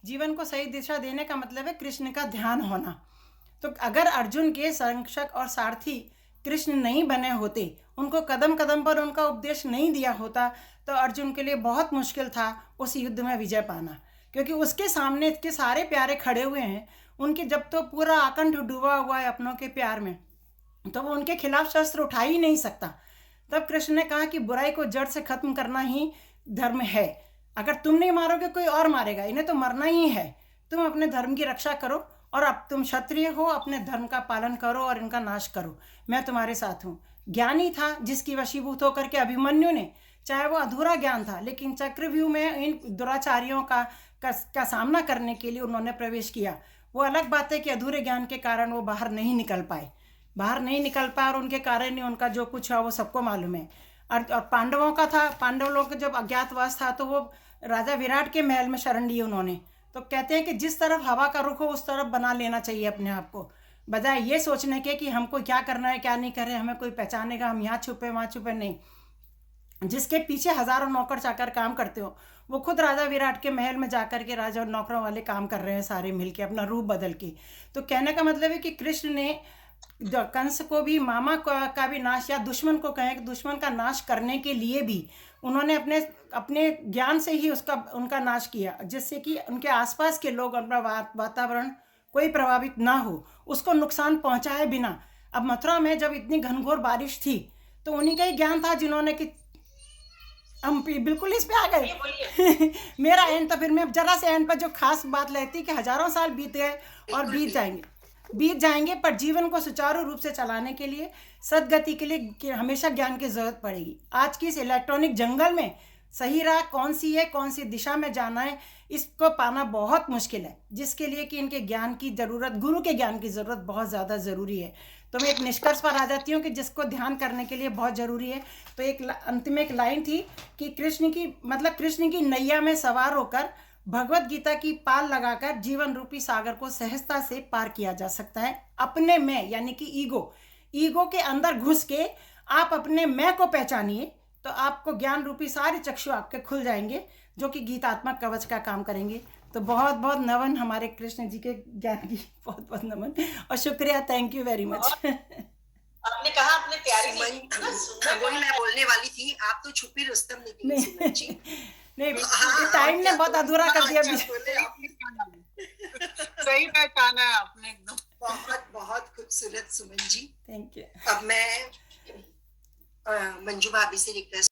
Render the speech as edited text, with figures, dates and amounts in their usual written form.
जीवन को सही दिशा देने का मतलब है कृष्ण का ध्यान होना। तो अगर अर्जुन के संरक्षक और सारथी कृष्ण नहीं बने होते, उनको कदम कदम पर उनका उपदेश नहीं दिया होता, तो अर्जुन के लिए बहुत मुश्किल था उस युद्ध में विजय पाना, क्योंकि उसके सामने इतने सारे प्यारे खड़े हुए हैं। उनके जब तो पूरा आकंठ डूबा हुआ है अपनों के प्यार में, तो वो उनके खिलाफ शस्त्र उठा ही नहीं सकता। तब कृष्ण ने कहा कि बुराई को जड़ से खत्म करना ही धर्म है। अगर तुम नहीं मारोगे कोई और मारेगा, इन्हें तो मरना ही है। तुम अपने धर्म की रक्षा करो, और अब तुम क्षत्रिय हो, अपने धर्म का पालन करो और इनका नाश करो, मैं तुम्हारे साथ हूँ। ज्ञानी था जिसकी वशीभूत होकर के अभिमन्यु ने, चाहे वो अधूरा ज्ञान था, लेकिन चक्रव्यूह में इन दुराचारियों का सामना करने के लिए उन्होंने प्रवेश किया। वो अलग बात है कि अधूरे ज्ञान के कारण वो बाहर नहीं निकल पाए, और उनके कारण ही उनका जो कुछ है वो सबको मालूम है। और पांडवों का था, पांडव लोग का जब अज्ञातवास था तो वो राजा विराट के महल में शरण ली उन्होंने। तो कहते हैं कि जिस तरफ हवा का रुख हो उस तरफ बना लेना चाहिए अपने आप को, बजाय ये सोचने के कि हमको क्या करना है क्या नहीं कर रहे, हमें कोई पहचानेगा, हम यहाँ छुपे वहाँ छुपे। नहीं, जिसके पीछे हजारों नौकर चाकर काम करते हो, वो खुद राजा विराट के महल में जाकर के राजा और नौकरों वाले काम कर रहे हैं सारे मिलके अपना रूप बदल के। तो कहने का मतलब है कि कृष्ण ने कंस को भी, मामा का भी नाश, या दुश्मन को कहें कि दुश्मन का नाश करने के लिए भी उन्होंने अपने अपने ज्ञान से ही उनका नाश किया, जिससे कि उनके आसपास के लोग, अपना वातावरण कोई प्रभावित ना हो, उसको नुकसान पहुंचाए बिना। अब मथुरा में जब इतनी घनघोर बारिश थी, तो उन्हीं का ही ज्ञान था जिन्होंने कि हम बिल्कुल इस पे आ गए मेरा एंड, तो फिर मैं जरा से एंड पर जो खास बात लगती कि हजारों साल बीत गए और बीत जाएंगे, पर जीवन को सुचारू रूप से चलाने के लिए, सदगति के लिए हमेशा ज्ञान की जरूरत पड़ेगी। आज की इस इलेक्ट्रॉनिक जंगल में सही राह कौन सी है, कौन सी दिशा में जाना है, इसको पाना बहुत मुश्किल है, जिसके लिए कि इनके ज्ञान की ज़रूरत, गुरु के ज्ञान की ज़रूरत बहुत ज़्यादा ज़रूरी है। तो मैं एक निष्कर्ष पर आ जाती हूँ कि जिसको ध्यान करने के लिए बहुत ज़रूरी है। तो एक अंत में एक लाइन थी कि कृष्ण की नैया में सवार होकर, भगवत गीता की पाल लगाकर जीवन रूपी सागर को सहजता से पार किया जा सकता है। अपने मैं यानी कि ईगो के अंदर घुस के आप अपने मैं को पहचानिए, तो आपको ज्ञान रूपी सारे चक्षु आपके खुल जाएंगे, जो कि गीतात्मक कवच का काम करेंगे। तो बहुत बहुत नमन हमारे कृष्ण जी के ज्ञान की, बहुत बहुत नमन और शुक्रिया, थैंक यू वेरी मच। आपने कहा अपने प्यारे वही मैं बोलने वाली थी, आप तो छुपी रुस्तम निकली सुमन जी। नहीं, टाइम ने बहुत अधूरा कर दिया। सही पहचाना है आपने एकदम। बहुत बहुत खूबसूरत सुमन जी, थैंक यू। अब मैं मंजू भाभी से रिक्वेस्ट